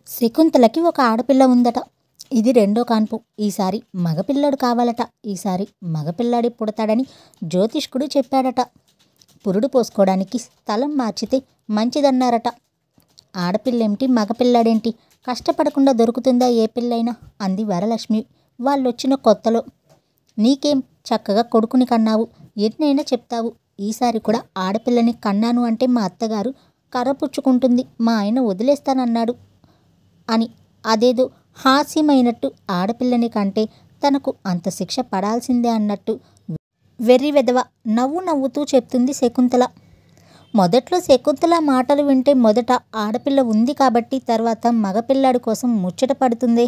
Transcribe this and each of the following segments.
శకుంతలకి ఒక ఆడపిల్ల ఉందట. ఇది రెండో కాన్పు. ఈసారి మగపిల్లాడు కావాలట. ఈసారి మగపిల్లాడి పుడతాడని జ్యోతిష్కుడు చెప్పాడట. పురుడు పోసుకోవడానికి స్థలం మార్చితే మంచిదన్నారట. ఆడపిల్లేమిటి మగపిల్లాడేంటి, కష్టపడకుండా దొరుకుతుందా ఏ పిల్లైనా అంది వరలక్ష్మి వాళ్ళొచ్చిన కొత్తలో. నీకేం చక్కగా కొడుకుని కన్నావు, ఎన్నైనా చెప్తావు. ఈసారి కూడా ఆడపిల్లని కన్నాను అంటే మా అత్తగారు కర్రపుచ్చుకుంటుంది, మా ఆయన వదిలేస్తానన్నాడు అని అదేదో హాస్యమైనట్టు ఆడపిల్లని కంటే తనకు అంత శిక్ష పడాల్సిందే అన్నట్టు వెర్రి వెదవ నవ్వు నవ్వుతూ చెప్తుంది శకుంతల. మొదట్లో శకుంతల మాటలు వింటే మొదట ఆడపిల్ల ఉంది కాబట్టి తర్వాత మగపిల్లాడి కోసం ముచ్చట పడుతుందే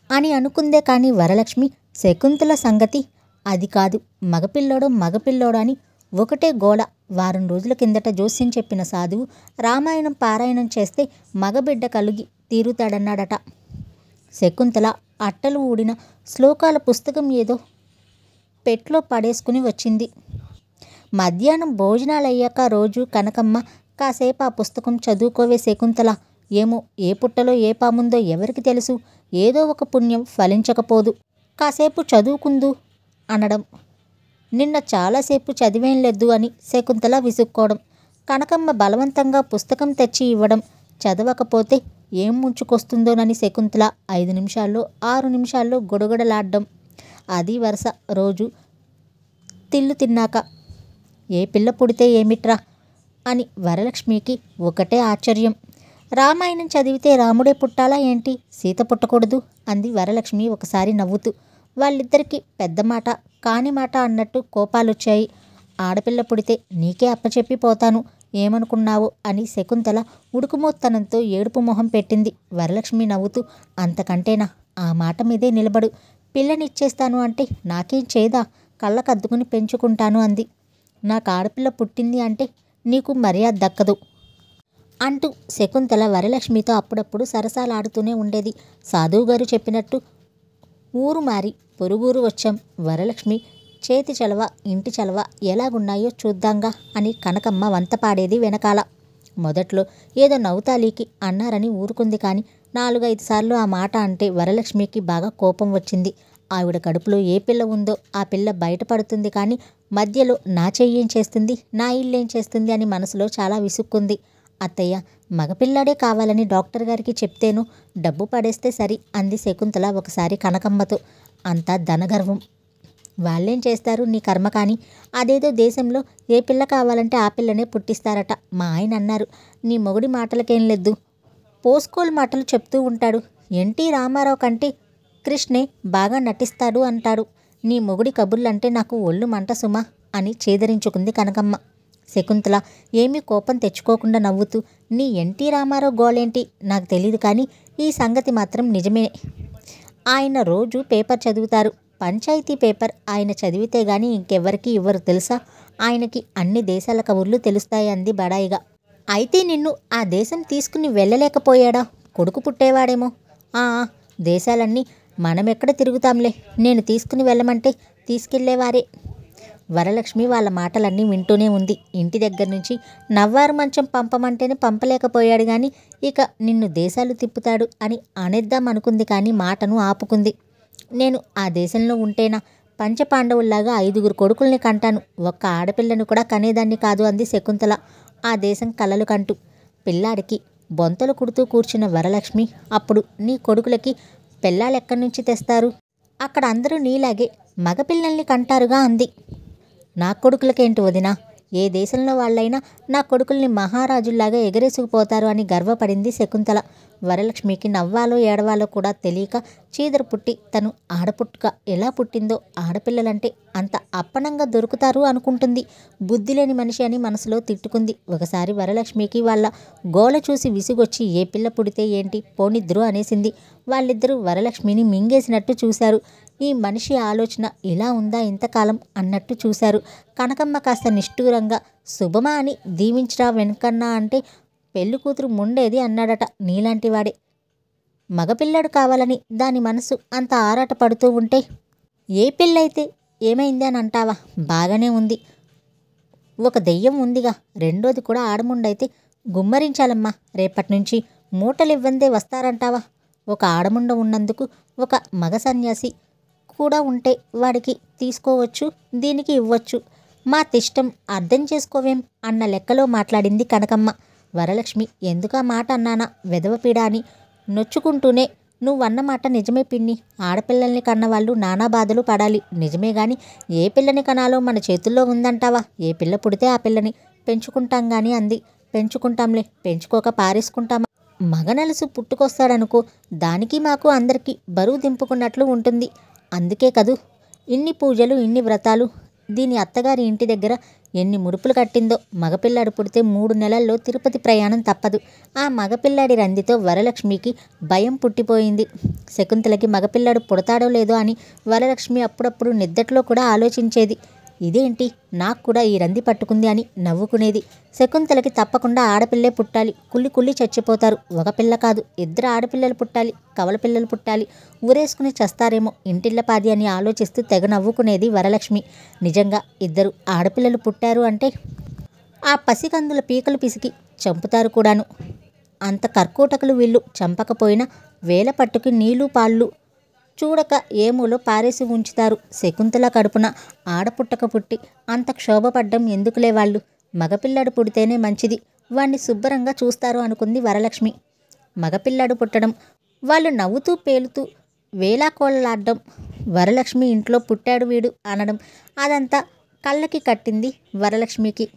అని అనుకుందే. కానీ వరలక్ష్మి శకుంతల సంగతి అది కాదు. మగపిల్లోడో అని ఒకటే గోల. వారం రోజుల కిందట జోస్యం చెప్పిన సాధువు రామాయణం పారాయణం చేస్తే మగబిడ్డ కలిగి తీరుతాడన్నాడట. శకుంతల అట్టలు ఊడిన శ్లోకాల పుస్తకం ఏదో పెట్లో పడేసుకుని వచ్చింది. మధ్యాహ్నం భోజనాలయ్యాక రోజు కనకమ్మ కాసేపు ఆ పుస్తకం చదువుకోవే శకుంతల, ఏమో ఏ పుట్టలో ఏ పాముందో ఎవరికి తెలుసు, ఏదో ఒక పుణ్యం ఫలించకపోదు, కాసేపు చదువుకుందు అనడం. నిన్న చాలాసేపు చదివేంలేదు అని శకుంతల విసుక్కోవడం, కనకమ్మ బలవంతంగా పుస్తకం తెచ్చి ఇవ్వడం, చదవకపోతే ఏం ముంచుకొస్తుందోనని శకుంతల 5 నిమిషాల్లో 6 నిమిషాల్లో గొడగొడలాడ్డం. అది వరుస. రోజు తిల్లు తిన్నాక ఏ పిల్ల పుడితే ఏమిట్రా అని వరలక్ష్మికి ఒకటే ఆశ్చర్యం. రామాయణం చదివితే రాముడే పుట్టాలా ఏంటి, సీత పుట్టకూడదు అంది వరలక్ష్మి ఒకసారి నవ్వుతూ. వాళ్ళిద్దరికీ పెద్ద మాట కాని మాట అన్నట్టు కోపాలొచ్చాయి. ఆడపిల్ల పుడితే నీకే అప్పచెప్పి పోతాను, ఏమనుకున్నావు అని శకుంతల ఉడుకుమోత్తనంతో ఏడుపు మొహం పెట్టింది. వరలక్ష్మి నవ్వుతూ, అంతకంటేనా, ఆ మాట మీదే నిలబడు, పిల్లనిచ్చేస్తాను అంటే నాకేం చేదా, కళ్ళకద్దుకుని పెంచుకుంటాను అంది. నాకు ఆడపిల్ల పుట్టింది అంటే నీకు మర్యాద దక్కదు అంటూ శకుంతల వరలక్ష్మితో అప్పుడప్పుడు సరసాలాడుతూనే ఉండేది. సాధువుగారు చెప్పినట్టు ఊరు మారి పొరుగురు వచ్చాం. వరలక్ష్మి చేతి చలవ ఇంటి చలవ ఎలాగున్నాయో చూద్దాంగా అని కనకమ్మ వంత పాడేది వెనకాల. మొదట్లో ఏదో నవ్వుతాలీకి అన్నారని ఊరుకుంది. కానీ 4-5 సార్లు ఆ మాట అంటే వరలక్ష్మికి బాగా కోపం వచ్చింది. ఆవిడ కడుపులో ఏ పిల్ల ఉందో ఆ పిల్ల బయటపడుతుంది కానీ మధ్యలో నా చెయ్యేం చేస్తుంది, నా ఇల్లేం చేస్తుంది అని మనసులో చాలా విసుక్కుంది. అత్తయ్య, మగపిల్లాడే కావాలని డాక్టర్ గారికి చెప్తేను డబ్బు పడేస్తే సరి అంది శకుంతల ఒకసారి కనకమ్మతో. అంతా ధనగర్వం. వాళ్ళేం చేస్తారు, నీ కర్మ. కానీ అదేదో దేశంలో ఏ పిల్ల కావాలంటే ఆ పిల్లనే పుట్టిస్తారట. మా ఆయన అన్నారు. నీ మొగుడి మాటలకేం లేదు, పోస్కోల్ మాటలు చెప్తూ ఉంటాడు. ఎన్టీ రామారావు కంటే కృష్ణే బాగా నటిస్తాడు అంటాడు. నీ మొగుడి కబుర్లంటే నాకు ఒళ్ళు మంట సుమా అని చేదరించుకుంది కనకమ్మ. శకుంతల ఏమీ కోపం తెచ్చుకోకుండా నవ్వుతూ, నీ ఎన్టీ రామారావు గోలేంటి నాకు తెలీదు కానీ ఈ సంగతి మాత్రం నిజమే. ఆయన రోజు పేపర్ చదువుతారు, పంచాయతీ పేపర్. ఆయన చదివితే గాని ఇంకెవ్వరికి ఇవ్వరు తెలుసా. ఆయనకి అన్ని దేశాల కబుర్లు తెలుస్తాయి అంది బడాయిగా. అయితే నిన్ను ఆ దేశం తీసుకుని వెళ్ళలేకపోయాడా, కొడుకు పుట్టేవాడేమో. దేశాలన్నీ మనమెక్కడ తిరుగుతాంలే, నేను తీసుకుని వెళ్ళమంటే తీసుకెళ్లేవారే. వరలక్ష్మి వాళ్ళ మాటలన్నీ వింటూనే ఉంది. ఇంటి దగ్గర నుంచి నవ్వారు మంచం పంపమంటేనే పంపలేకపోయాడు కానీ ఇక నిన్ను దేశాలు తిప్పుతాడు అని అనేద్దాం అనుకుంది. కానీ మాటను ఆపుకుంది. నేను ఆ దేశంలో ఉంటేనా పంచపాండవుల్లాగా 5 కొడుకుల్ని కంటాను, ఒక్క ఆడపిల్లను కూడా కనేదాన్ని కాదు అంది శకుంతల ఆ దేశం కలలు కంటూ. పిల్లాడికి బొంతలు కుడుతూ కూర్చున్న వరలక్ష్మి, అప్పుడు నీ కొడుకులకి పిల్లాలెక్కడి నుంచి తెస్తారు, అక్కడ అందరూ నీలాగే మగపిల్లల్ని కంటారుగా అంది. నా కొడుకులకేంటి వదినా, ఏ దేశంలో వాళ్ళైనా నా కొడుకుల్ని మహారాజుల్లాగా ఎగరేసుకుపోతారు అని గర్వపడింది శకుంతల. వరలక్ష్మికి నవ్వాలో ఏడవాలో కూడా తెలియక చీదర పుట్టి తను ఆడపుట్టుక ఎలా పుట్టిందో, ఆడపిల్లలంటే అంత అప్పనంగా దొరుకుతారు అనుకుంటుంది. బుద్ధిలేని మనిషి అని మనసులో తిట్టుకుంది. ఒకసారి వరలక్ష్మికి వాళ్ళ గోల చూసి విసుగొచ్చి ఏ పిల్ల పుడితే ఏంటి పోనిద్దురు అనేసింది. వాళ్ళిద్దరూ వరలక్ష్మిని మింగేసినట్టు చూశారు. ఈ మనిషి ఆలోచన ఇలా ఉందా ఇంతకాలం అన్నట్టు చూశారు. కనకమ్మ కాస్త నిష్ఠూరంగా శుభమా అని దీవించరా వెనకన్నా అంటే పెళ్లి కూతురు ముండేది అన్నాడట నీలాంటివాడే. మగపిల్లాడు కావాలని దాని మనసు అంత ఆరాట పడుతూ ఉంటే ఏ పెళ్ళైతే ఏమైంది అని అంటావా, బాగానే ఉంది. ఒక దెయ్యం ఉందిగా, రెండోది కూడా ఆడముండైతే గుమ్మరించాలమ్మా. రేపటి నుంచి మూటలివ్వందే వస్తారంటావా? ఒక ఆడముండ ఉన్నందుకు ఒక మగ సన్యాసి కూడా ఉంటే వాడికి తీసుకోవచ్చు, దీనికి ఇవ్వచ్చు. మా తిష్టం అర్థం చేసుకోవేం అన్న లెక్కలో మాట్లాడింది కనకమ్మ. వరలక్ష్మి ఎందుకా మాట అన్నానా వెధవపీడ అని నొచ్చుకుంటూనే, నువ్వన్నమాట నిజమే పిన్ని. ఆడపిల్లల్ని కన్నవాళ్ళు నానా బాధలు పడాలి, నిజమే గాని ఏ పిల్లని కనాలో మన చేతుల్లో ఉందంటావా? ఏ పిల్ల పుడితే ఆ పిల్లని పెంచుకుంటాం గాని అంది. పెంచుకుంటాంలే, పెంచుకోక పారేసుకుంటామా? మగనలుసు పుట్టుకొస్తాడనుకో, దానికి మాకు అందరికీ బరువు దింపుకున్నట్లు ఉంటుంది. అందుకే కదూ ఇన్ని పూజలు, ఇన్ని వ్రతాలు. దీని అత్తగారి ఇంటి దగ్గర ఎన్ని ముడుపులు కట్టిందో. మగపిల్లాడు పుడితే 3 నెలల్లో తిరుపతి ప్రయాణం తప్పదు. ఆ మగపిల్లాడి రందితో వరలక్ష్మికి భయం పుట్టిపోయింది. శకుంతలకి మగపిల్లాడు పుడతాడో లేదో అని వరలక్ష్మి అప్పుడప్పుడు నిద్దట్లో కూడా ఆలోచించేది. ఇదేంటి నాకు కూడా ఈ రంది పట్టుకుంది అని నవ్వుకునేది. శకుంతలకి తప్పకుండా ఆడపిల్లే పుట్టాలి, కుళ్ళి కుళ్ళి చచ్చిపోతారు. ఒక పిల్ల కాదు, 2 ఆడపిల్లలు పుట్టాలి, కవల పిల్లలు పుట్టాలి, ఊరేసుకుని చస్తారేమో ఇంటిల్లపాది అని ఆలోచిస్తూ తెగ నవ్వుకునేది వరలక్ష్మి. నిజంగా 2 ఆడపిల్లలు పుట్టారు అంటే ఆ పసికందుల పీకలు పిసికి చంపుతారు కూడాను. అంత కర్కోటకులు వీళ్ళు. చంపకపోయినా వేల పట్టుకి నీళ్లు పాళ్ళు చూడక ఏమూలో పారేసి ఉంచుతారు. శకుంతల కడుపున ఆడపుట్టక పుట్టి అంత క్షోభపడ్డం ఎందుకులే వాళ్ళు. మగపిల్లాడు పుడితేనే మంచిది, వాణ్ణి శుభ్రంగా చూస్తారు అనుకుంది వరలక్ష్మి. మగపిల్లాడు పుట్టడం, వాళ్ళు నవ్వుతూ పేలుతూ వేలాకోళలాడ్డం, వరలక్ష్మి ఇంట్లో పుట్టాడు వీడు అనడం, అదంతా కళ్ళకి కట్టింది వరలక్ష్మికి.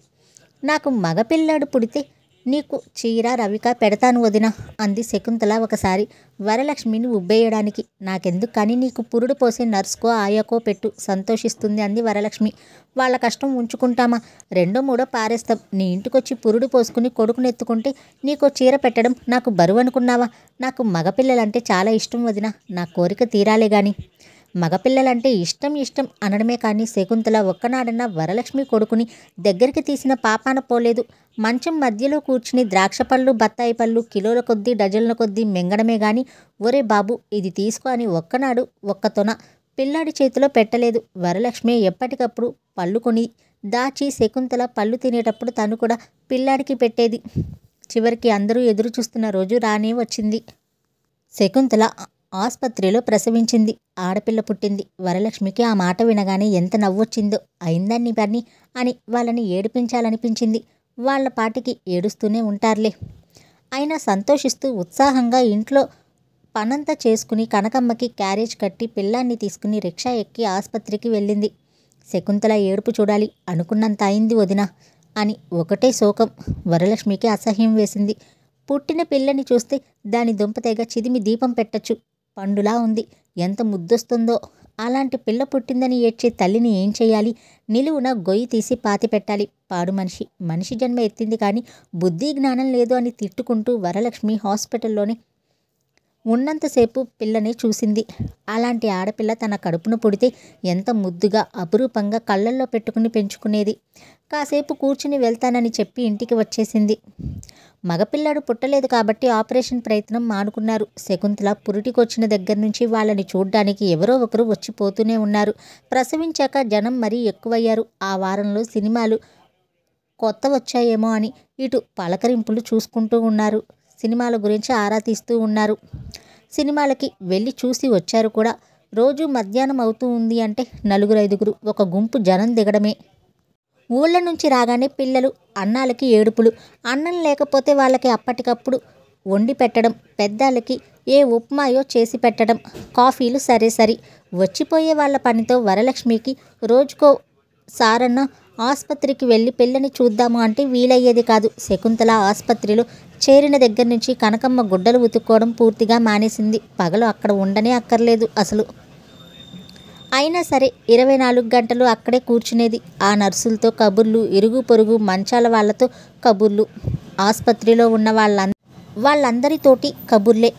నాకు మగపిల్లాడు పుడితే నీకు చీర రవిక పెడతాను వదిన అంది శకుంతల ఒకసారి వరలక్ష్మిని ఉబ్బేయడానికి. నాకెందుకు కానీ నీకు పురుడు పోసే నర్సుకో ఆయాకో పెట్టు, సంతోషిస్తుంది అంది వరలక్ష్మి. వాళ్ళ కష్టం ఉంచుకుంటామా? 2 3 పారేస్తాం. నీ ఇంటికొచ్చి పురుడు పోసుకుని కొడుకునెత్తుకుంటే నీకో చీర పెట్టడం నాకు బరువు అనుకున్నావా? నాకు మగపిల్లలంటే చాలా ఇష్టం వదిన, నా కోరిక తీరాలే గాని. మగపిల్లలంటే ఇష్టం అనడమే కానీ శకుంతల ఒక్కనాడన్నా వరలక్ష్మి కొడుకుని దగ్గరికి తీసిన పాపాన పోలేదు. మంచం మధ్యలో కూర్చుని ద్రాక్షపళ్ళు, బత్తాయి పళ్ళు కిలోల కొద్దీ డజన్ల కొద్దీ మింగడమే గాని, ఒరే బాబు ఇది తీసుకో అని ఒక్కనాడు ఒక్కతొన పిల్లాడి చేతిలో పెట్టలేదు. వరలక్ష్మి ఎప్పటికప్పుడు పళ్ళు కొని దాచి శకుంతల పళ్ళు తినేటప్పుడు తను కూడా పిల్లాడికి పెట్టేది. చివరికి అందరూ ఎదురు చూస్తున్న రోజు రానే వచ్చింది. శకుంతల ఆస్పత్రిలో ప్రసవించింది. ఆడపిల్ల పుట్టింది. వరలక్ష్మికి ఆ మాట వినగానే ఎంత నవ్వొచ్చిందో. అయిందాన్ని పని అని వాళ్ళని ఏడిపించాలనిపించింది. వాళ్ళ పాటికి ఏడుస్తూనే ఉంటారులే. అయినా సంతోషిస్తూ ఉత్సాహంగా ఇంట్లో పనంతా చేసుకుని కనకమ్మకి క్యారేజ్ కట్టి పిల్లాన్ని తీసుకుని రిక్షా ఎక్కి ఆస్పత్రికి వెళ్ళింది. శకుంతల ఏడుపు చూడాలి, అనుకున్నంత అయింది వదిన అని ఒకటే శోకం. వరలక్ష్మికి అసహ్యం వేసింది. పుట్టిన పిల్లని చూస్తే దాని దుంపతెగ చిదిమి దీపం పెట్టచ్చు, పండులా ఉంది, ఎంత ముద్దొస్తుందో. అలాంటి పిల్ల పుట్టిందని ఏడ్చే తల్లిని ఏం చెయ్యాలి? నిలువున గొయ్యి తీసి పాతి పెట్టాలి. పాడు మనిషి, మనిషి జన్మ ఎత్తింది కానీ బుద్ధి జ్ఞానం లేదు అని తిట్టుకుంటూ వరలక్ష్మి హాస్పిటల్లోనే ఉన్నంతసేపు పిల్లనే చూసింది. అలాంటి ఆడపిల్ల తన కడుపును పుడితే ఎంత ముద్దుగా అపురూపంగా కళ్ళల్లో పెట్టుకుని పెంచుకునేది. కాసేపు కూర్చుని వెళ్తానని చెప్పి ఇంటికి వచ్చేసింది. మగపిల్లాడు పుట్టలేదు కాబట్టి ఆపరేషన్ ప్రయత్నం మానుకున్నారు. శకుంతల పురిటికొచ్చిన దగ్గర నుంచి వాళ్ళని చూడ్డానికి ఎవరో ఒకరు వచ్చిపోతూనే ఉన్నారు. ప్రసవించాక జనం మరీ ఎక్కువయ్యారు. ఆ వారంలో సినిమాలు కొత్త వచ్చాయేమో అని ఇటు పలకరింపులు చూసుకుంటూ ఉన్నారు. సినిమాల గురించి ఆరా తీస్తూ ఉన్నారు. సినిమాలకి వెళ్ళి చూసి వచ్చారు కూడా. రోజు మధ్యాహ్నం అవుతూ ఉంది అంటే 4 5 ఒక గుంపు జనం దిగడమే. ఊళ్ళ నుంచి రాగానే పిల్లలు అన్నాలకి ఏడుపులు. అన్నం లేకపోతే వాళ్ళకి అప్పటికప్పుడు వండి పెట్టడం, పెద్దాళ్ళకి ఏ ఉప్మాయో చేసి పెట్టడం, కాఫీలు సరే సరి. వచ్చిపోయే వాళ్ళ పనితో వరలక్ష్మికి రోజుకో సారన్న ఆస్పత్రికి వెళ్ళి పిల్లని చూద్దాము అంటే వీలయ్యేది కాదు. శకుంతల ఆస్పత్రిలో చేరిన దగ్గర నుంచి కనకమ్మ గుడ్డలు ఉతుక్కోవడం పూర్తిగా మానేసింది. పగలు అక్కడ ఉండనే అక్కర్లేదు అసలు. అయినా సరే 24 గంటలు అక్కడే కూర్చునేది. ఆ నర్సులతో కబుర్లు, ఇరుగు పొరుగు మంచాల వాళ్లతో కబుర్లు, ఆస్పత్రిలో ఉన్న వాళ్ళందరితోటి కబుర్లే.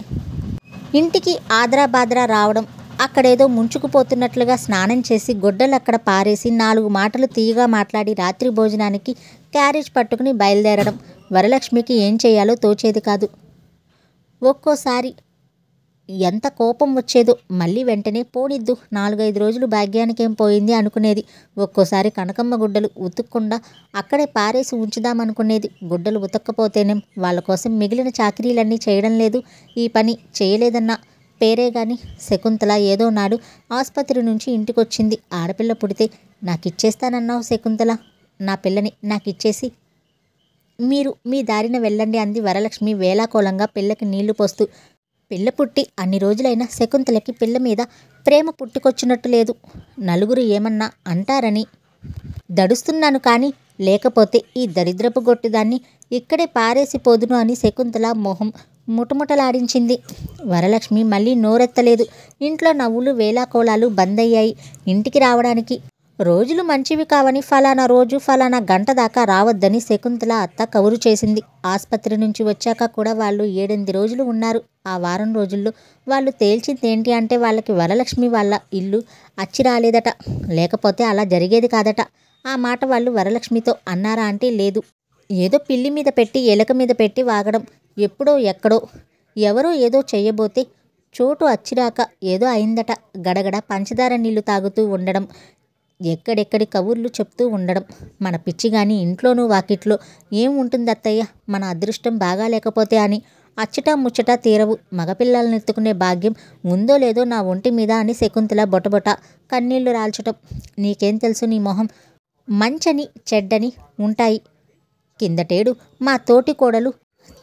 ఇంటికి ఆద్రా బాద్రా రావడం, అక్కడేదో ముంచుకుపోతున్నట్లుగా స్నానం చేసి గుడ్డలు అక్కడ పారేసి 4 మాటలు తీయగా మాట్లాడి రాత్రి భోజనానికి క్యారేజ్ పట్టుకుని బయలుదేరడం. వరలక్ష్మికి ఏం చేయాలో తోచేది కాదు. ఒక్కోసారి ఎంత కోపం వచ్చేదో. మళ్ళీ వెంటనే పోనిద్దు, 4-5 రోజులు భాగ్యానికేం పోయింది అనుకునేది. ఒక్కోసారి కనకమ్మ గుడ్డలు ఉతుక్కుండా అక్కడే పారేసి ఉంచుదామనుకునేది. గుడ్డలు ఉతక్కపోతేనేం వాళ్ళ కోసం మిగిలిన చాకరీలన్నీ చేయడం లేదు. ఈ పని చేయలేదన్న పేరే గాని. శకుంతల ఏదో నాడు ఆసుపత్రి నుంచి ఇంటికొచ్చింది. ఆడపిల్ల పుడితే నాకిచ్చేస్తానన్నావు శకుంతల, నా పిల్లని నాకిచ్చేసి మీరు మీ దారిన వెళ్ళండి అంది వరలక్ష్మి వేళాకోళంగా పిల్లకి నీళ్లు పోస్తూ. పిల్ల పుట్టి అన్ని రోజులైనా శకుంతలకి పిల్ల మీద ప్రేమ పుట్టుకొచ్చినట్టు లేదు. నలుగురు ఏమన్నా అంటారని దడుస్తున్నాను కానీ లేకపోతే ఈ దరిద్రపు గొట్టుదాన్ని ఇక్కడే పారేసిపోదును అని శకుంతల మొహం ముటముటలాడించింది. వరలక్ష్మి మళ్ళీ నోరెత్తలేదు. ఇంట్లో నవ్వులు వేళాకోళాలు బందయ్యాయి. ఇంటికి రావడానికి రోజులు మంచివి కావని ఫలానా రోజు ఫలానా గంట దాకా రావద్దని శకుంతల అత్త కబురు చేసింది. ఆసుపత్రి నుంచి వచ్చాక కూడా వాళ్ళు 7-8 రోజులు ఉన్నారు. ఆ వారం రోజుల్లో వాళ్ళు తేల్చిందేంటి అంటే వాళ్ళకి వరలక్ష్మి వాళ్ళ ఇల్లు అచ్చి రాలేదట. లేకపోతే అలా జరిగేది కాదట. ఆ మాట వాళ్ళు వరలక్ష్మితో అన్నారా అంటే లేదు. ఏదో పిల్లి మీద పెట్టి ఎలక మీద పెట్టి వాగడం. ఎప్పుడో ఎక్కడో ఎవరో ఏదో చెయ్యబోతే చోటు అచ్చిరాక ఏదో అయిందట. గడగడ పంచదార నీళ్లు తాగుతూ ఉండడం, ఎక్కడెక్కడి కబుర్లు చెప్తూ ఉండడం. మన పిచ్చి గాని ఇంట్లోనూ వాకిట్లో ఏం ఉంటుంది అత్తయ్య, మన అదృష్టం బాగా లేకపోతే అని. అచ్చటా ముచ్చటా తీరవు. మగపిల్లల్ని ఎత్తుకునే భాగ్యం ఉందో లేదో నా ఒంటి మీద అని శకుంతల బొటబొట కన్నీళ్లు రాల్చటం. నీకేం తెలుసు, నీ మొహం మంచని చెడ్డని ఉంటాయి. కిందటేడు మా తోటి కోడలు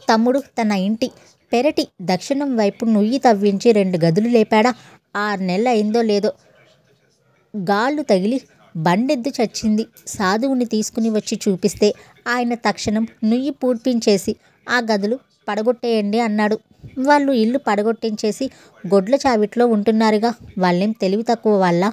తమ్ముడు తన ఇంటి పెరటి దక్షిణం వైపు నుయ్యి తవ్వించి 2 గదులు లేపాడా. 6 నెలలు అయిందో లేదో గాళ్ళు తగిలి బండెద్దు చచ్చింది. సాధువుని తీసుకుని వచ్చి చూపిస్తే ఆయన తక్షణం నుయ్యి పూడ్పించేసి ఆ గదులు పడగొట్టేయండి అన్నాడు. వాళ్ళు ఇల్లు పడగొట్టించేసి గొడ్ల చావిట్లో ఉంటున్నారుగా. వాళ్ళేం తెలివి తక్కువ వాళ్ళ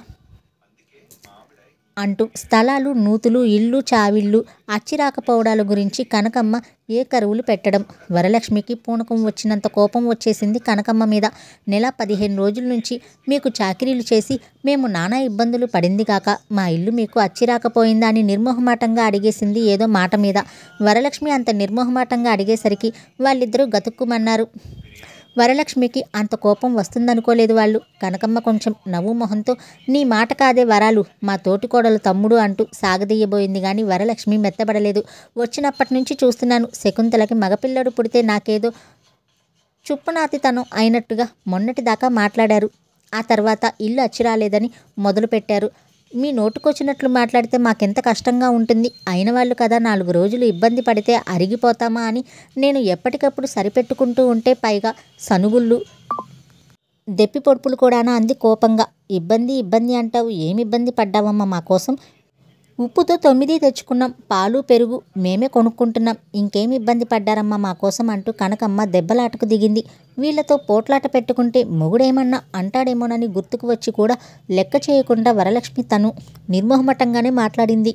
అంటూ స్థలాలు నూతులు ఇల్లు చావిళ్ళు అచ్చిరాకపోవడాల గురించి కనకమ్మ ఏ కరువులు పెట్టడం. వరలక్ష్మికి పూనకం వచ్చినంత కోపం వచ్చేసింది కనకమ్మ మీద. నెల 15 రోజుల నుంచి మీకు చాకిరీలు చేసి మేము నానా ఇబ్బందులు పడింది కాక మా ఇల్లు మీకు అచ్చిరాకపోయిందా అని నిర్మోహమాటంగా అడిగేసింది ఏదో మాట మీద. వరలక్ష్మి అంత నిర్మోహమాటంగా అడిగేసరికి వాళ్ళిద్దరూ గతుక్కుమన్నారు. వరలక్ష్మికి అంత కోపం వస్తుందనుకోలేదు వాళ్ళు. కనకమ్మ కొంచెం నవ్వు మొహంతో నీ మాట కాదే వరాలు, మా తోటికోడలు తమ్ముడు అంటూ సాగదీయబోయింది గాని వరలక్ష్మి మెత్తబడలేదు. వచ్చినప్పటి నుంచి చూస్తున్నాను, శకుంతలకి మగపిల్లడు పుడితే నాకేదో చుప్పనాతితనం అయినట్టుగా మొన్నటిదాకా మాట్లాడారు. ఆ తర్వాత ఇల్లు అచ్చిరాలేదని మొదలుపెట్టారు. మీ నోటుకొచ్చినట్లు మాట్లాడితే మాకెంత కష్టంగా ఉంటుంది. అయిన వాళ్ళు కదా 4 రోజులు ఇబ్బంది పడితే అరిగిపోతామా అని నేను ఎప్పటికప్పుడు సరిపెట్టుకుంటూ ఉంటే పైగా సనుగుళ్ళు దెప్పి పొడుపులు కూడానా అంది కోపంగా. ఇబ్బంది ఇబ్బంది అంటావు, ఏమి ఇబ్బంది పడ్డావమ్మా మా కోసం? ఉప్పుతో 9 తెచ్చుకున్నాం, పాలు పెరుగు మేమే కొనుక్కుంటున్నాం, ఇంకేమి ఇబ్బంది పడ్డారమ్మా మా కోసం అంటూ కనకమ్మ దెబ్బలాటకు దిగింది. వీళ్లతో పోట్లాట పెట్టుకుంటే మొగుడేమన్నా అంటాడేమోనని గుర్తుకు వచ్చి కూడా లెక్క చేయకుండా వరలక్ష్మి తను నిర్మోహమటంగానే మాట్లాడింది.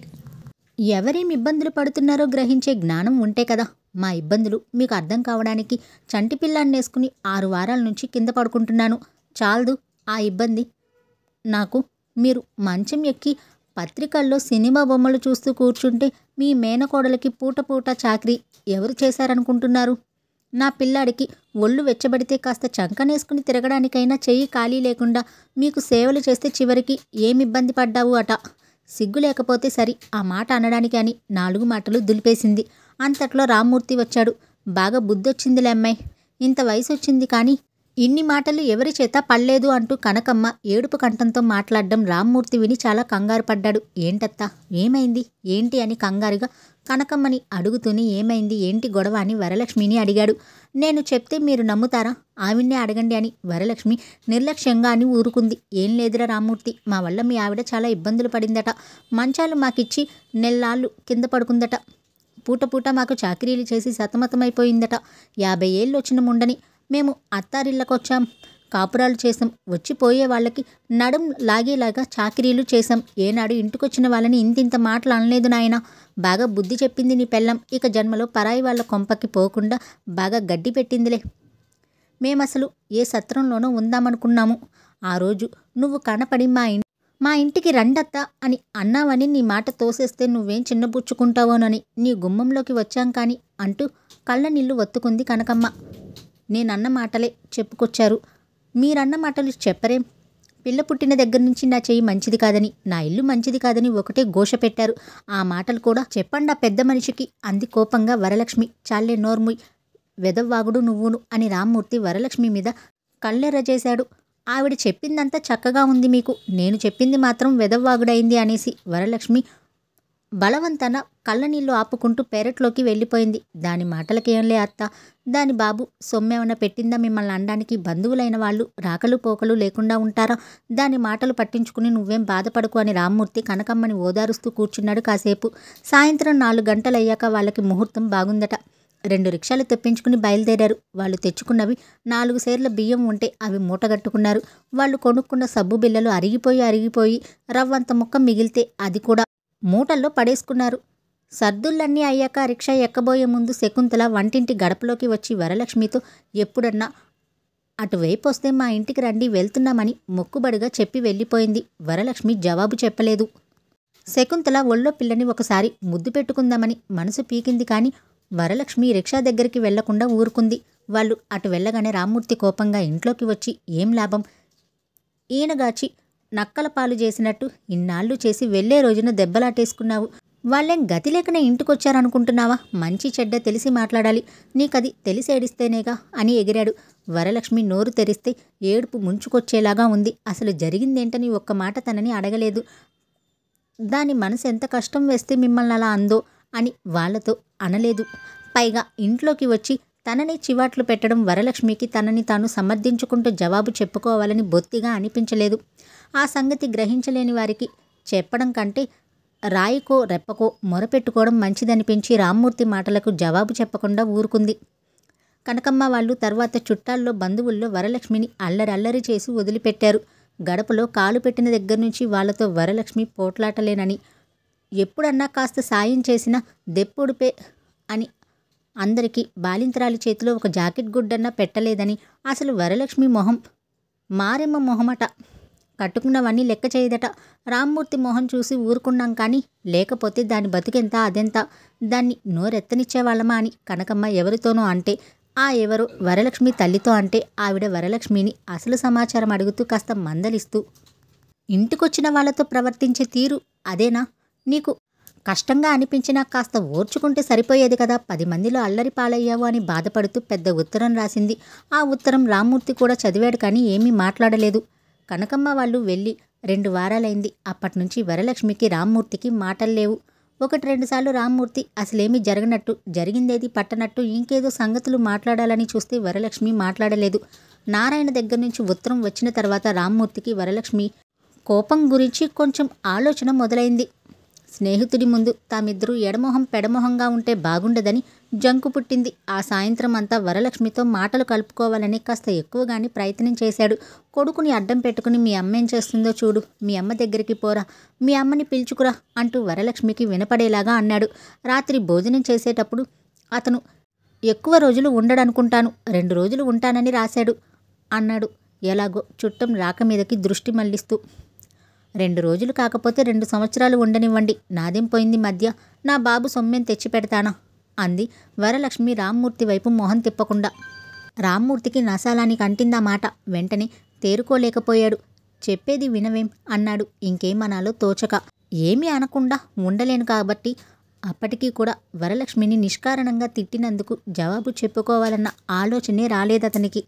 ఎవరేం ఇబ్బందులు పడుతున్నారో గ్రహించే జ్ఞానం ఉంటే కదా మా ఇబ్బందులు మీకు అర్థం కావడానికి. చంటి పిల్లాన్నేసుకుని 6 వారాల నుంచి కింద పడుకుంటున్నాను. చాలదు ఆ ఇబ్బంది నాకు. మీరు మంచం ఎక్కి పత్రికల్లో సినిమా బొమ్మలు చూస్తూ కూర్చుంటే మీ మేనకోడలికి పూట పూట చాకరీ ఎవరు చేశారనుకుంటున్నారు? నా పిల్లాడికి ఒళ్ళు వెచ్చబడితే కాస్త చంకనేసుకుని తిరగడానికైనా చెయ్యి ఖాళీ లేకుండా మీకు సేవలు చేస్తే చివరికి ఏమిబ్బంది పడ్డావు అట. సిగ్గు లేకపోతే సరి ఆ మాట అనడానికి అని 4 మాటలు దులిపేసింది. అంతట్లో రామ్మూర్తి వచ్చాడు. బాగా బుద్ధొచ్చిందిలే అమ్మాయి, ఇంత వయసు వచ్చింది కానీ ఇన్ని మాటలు ఎవరి చేత పడలేదు అంటూ కనకమ్మ ఏడుపు కంఠంతో మాట్లాడడం రామ్మూర్తి విని చాలా కంగారు పడ్డాడు. ఏంటత్తా, ఏమైంది ఏంటి అని కంగారుగా కనకమ్మని అడుగుతూనే ఏమైంది ఏంటి గొడవ అని వరలక్ష్మిని అడిగాడు. నేను చెప్తే మీరు నమ్ముతారా? ఆవిడ్నే అడగండి అని వరలక్ష్మి నిర్లక్ష్యంగా అని ఊరుకుంది. ఏం లేదురా రామ్మూర్తి, మా వల్ల మీ ఆవిడ చాలా ఇబ్బందులు పడిందట. మంచాలు మాకిచ్చి నెల్లాళ్ళు కింద పడుకుందట. పూట పూట మాకు చాకరీలు చేసి సతమతమైపోయిందట. 50 ఏళ్ళు వచ్చిన ముండని మేము అత్తారిళ్ళకొచ్చాం, కాపురాలు చేసాం. వచ్చిపోయే వాళ్ళకి నడుం లాగేలాగా చాకరీలు చేసాం. ఏనాడు ఇంటికొచ్చిన వాళ్ళని ఇంతింత మాటలు అనలేదు నాయన. బాగా బుద్ధి చెప్పింది నీ పెళ్ళం. ఇక జన్మలో పరాయి వాళ్ళ కొంపకి పోకుండా బాగా గడ్డి పెట్టిందిలే. మేమసలు ఏ సత్రంలోనో ఉందామనుకున్నాము. ఆ రోజు నువ్వు కనపడి మా ఇంటికి రండత్తా అని అన్నావని నీ మాట తోసేస్తే నువ్వేం చిన్నపుచ్చుకుంటావోనని నీ గుమ్మంలోకి వచ్చాం కానీ అంటూ కళ్ళ నీళ్లు ఒత్తుకుంది కనకమ్మ. నేనన్న మాటలే చెప్పుకొచ్చారు. మీరన్న మాటలు చెప్పరేం? పిల్ల పుట్టిన దగ్గర నుంచి నా చెయ్యి మంచిది కాదని, నా ఇల్లు మంచిది కాదని ఒకటే ఘోష పెట్టారు. ఆ మాటలు కూడా చెప్పండా పెద్ద మనిషికి అంది కోపంగా వరలక్ష్మి. చాలే నోర్ముయ్, వెదవ్వాగుడు నువ్వును అని రామ్మూర్తి వరలక్ష్మి మీద కళ్ళెర్రజేశాడు. ఆవిడ చెప్పిందంతా చక్కగా ఉంది మీకు, నేను చెప్పింది మాత్రం వెదవ్వాగుడైంది అనేసి వరలక్ష్మి బలవంతన కళ్ళనీళ్ళు ఆపుకుంటూ పెరట్లోకి వెళ్ళిపోయింది. దాని మాటలకేంలే అత్త, దాని బాబు సొమ్మేమన్నా పెట్టిందా మిమ్మల్ని అనడానికి? బంధువులైన వాళ్ళు రాకలు పోకలు లేకుండా ఉంటారా? దాని మాటలు పట్టించుకుని నువ్వేం బాధపడకు అని రామ్మూర్తి కనకమ్మని ఓదారుస్తూ కూర్చున్నాడు కాసేపు. సాయంత్రం 4 గంటలయ్యాక వాళ్ళకి ముహూర్తం బాగుందట. 2 రిక్షాలు తెప్పించుకుని బయలుదేరారు. వాళ్ళు తెచ్చుకున్నవి 4 సేర్ల బియ్యం ఉంటే అవి మూటగట్టుకున్నారు. వాళ్ళు కొనుక్కున్న సబ్బు బిళ్ళలు అరిగిపోయి రవ్వంత ముక్క మిగిలితే అది కూడా మూటల్లో పడేసుకున్నారు. సర్దుళ్ళన్నీ అయ్యాక రిక్షా ఎక్కబోయే ముందు శకుంతల వంటింటి గడపలోకి వచ్చి వరలక్ష్మితో ఎప్పుడన్నా అటువైపు వస్తే మా ఇంటికి రండి, వెళ్తున్నామని మొక్కుబడిగా చెప్పి వెళ్ళిపోయింది. వరలక్ష్మి జవాబు చెప్పలేదు. శకుంతల ఒళ్ళో పిల్లని ఒకసారి ముద్దు పెట్టుకుందామని మనసు పీకింది. కానీ వరలక్ష్మి రిక్షా దగ్గరికి వెళ్లకుండా ఊరుకుంది. వాళ్ళు అటు వెళ్ళగానే రామ్మూర్తి కోపంగా ఇంట్లోకి వచ్చి, ఏం లాభం, ఈయనగాచి నక్కల పాలు చేసినట్టు ఇన్నాళ్ళు చేసి వెళ్లే రోజున దెబ్బలాటేసుకున్నావు. వాళ్ళేం గతి లేకనే ఇంటికొచ్చారనుకుంటున్నావా? మంచి చెడ్డ తెలిసి మాట్లాడాలి, నీకది తెలిసేడిస్తేనేగా అని ఎగిరాడు. వరలక్ష్మి నోరు తెరిస్తే ఏడుపు ముంచుకొచ్చేలాగా ఉంది. అసలు జరిగిందేంటని ఒక్క మాట తనని అడగలేదు. దాని మనసు ఎంత కష్టం వేస్తే మిమ్మల్ని అలా అందో అని వాళ్లతో అనలేదు. పైగా ఇంట్లోకి వచ్చి తనని చివాట్లు పెట్టడం వరలక్ష్మికి తనని తాను సమర్థించుకుంటూ జవాబు చెప్పుకోవాలని బొత్తిగా అనిపించలేదు. ఆ సంగతి గ్రహించలేని వారికి చెప్పడం కంటే రాయికో రెప్పకో మొరపెట్టుకోవడం మంచిదనిపించి రామ్మూర్తి మాటలకు జవాబు చెప్పకుండా ఊరుకుంది. కనకమ్మ వాళ్ళు తర్వాత చుట్టాల్లో బంధువుల్లో వరలక్ష్మిని అల్లరి చేసి వదిలిపెట్టారు. గడపలో కాలు పెట్టిన దగ్గర నుంచి వాళ్లతో వరలక్ష్మి పోట్లాటలేనని, ఎప్పుడన్నా కాస్త సాయం చేసినా దెప్పుడుపే అని, అందరికీ బాలింతరాలి చేతిలో ఒక జాకెట్ గుడ్డన్నా పెట్టలేదని, అసలు వరలక్ష్మి మొహం మారెమ్మ మొహమట, కట్టుకున్నవన్నీ లెక్క చేయదట. రామ్మూర్తి మొహం చూసి ఊరుకున్నాం కానీ లేకపోతే దాని బతుకెంత అదెంత, దాన్ని నోరెత్తనిచ్చేవాళ్ళమా అని కనకమ్మ ఎవరితోనో అంటే, ఆ ఎవరో వరలక్ష్మి తల్లితో అంటే ఆవిడ వరలక్ష్మిని అసలు సమాచారం అడుగుతూ కాస్త మందలిస్తూ, ఇంటికొచ్చిన వాళ్లతో ప్రవర్తించే తీరు అదేనా నీకు? కష్టంగా అనిపించినా కాస్త ఓర్చుకుంటే సరిపోయేది కదా, 10 మందిలో అల్లరి పాలయ్యావు అని బాధపడుతూ పెద్ద ఉత్తరం రాసింది. ఆ ఉత్తరం రామ్మూర్తి కూడా చదివాడు కానీ ఏమీ మాట్లాడలేదు. కనకమ్మ వాళ్ళు వెళ్ళి 2 వారాలైంది. అప్పటినుంచి వరలక్ష్మికి రామ్మూర్తికి మాటల్లేవు. 1-2 సార్లు రామ్మూర్తి అసలేమీ జరగనట్టు, జరిగిందేది పట్టనట్టు ఇంకేదో సంగతులు మాట్లాడాలని చూస్తే వరలక్ష్మి మాట్లాడలేదు. నారాయణ దగ్గర నుంచి ఉత్తరం వచ్చిన తర్వాత రామ్మూర్తికి వరలక్ష్మి కోపం గురించి కొంచెం ఆలోచన మొదలైంది. స్నేహితుడి ముందు తామిద్దరూ ఎడమొహం పెడమొహంగా ఉంటే బాగుండదని జంకు పుట్టింది. ఆ సాయంత్రం అంతా వరలక్ష్మితో మాటలు కలుపుకోవాలని కాస్త ఎక్కువగానే ప్రయత్నం చేశాడు. కొడుకుని అడ్డం పెట్టుకుని మీ అమ్మేం చేస్తుందో చూడు, మీ అమ్మ దగ్గరికి పోరా, మీ అమ్మని పిలుచుకురా అంటూ వరలక్ష్మికి వినపడేలాగా అన్నాడు. రాత్రి భోజనం చేసేటప్పుడు అతను ఎక్కువ రోజులు ఉండడనుకుంటాను, 2 రోజులు ఉంటానని రాశాడు అన్నాడు ఎలాగో చుట్టం రాక మీదకి దృష్టి మళ్లిస్తూ. 2 రోజులు కాకపోతే 2 సంవత్సరాలు ఉండనివ్వండి, నాదేం పోయింది మధ్య, నా బాబు సొమ్మేం తెచ్చి పెడతానా అంది వరలక్ష్మి రామ్మూర్తి వైపు మొహం తిప్పకుండా. రామ్మూర్తికి నసాలానికి అంటిందా మాట. వెంటనే తేరుకోలేకపోయాడు. చెప్పేది వినవేం అన్నాడు ఇంకేమనాలో తోచక. ఏమీ అనకుండా ఉండలేను కాబట్టి. అప్పటికీ కూడా వరలక్ష్మిని నిష్కారణంగా తిట్టినందుకు జవాబు చెప్పుకోవాలన్న ఆలోచనే రాలేదతనికి.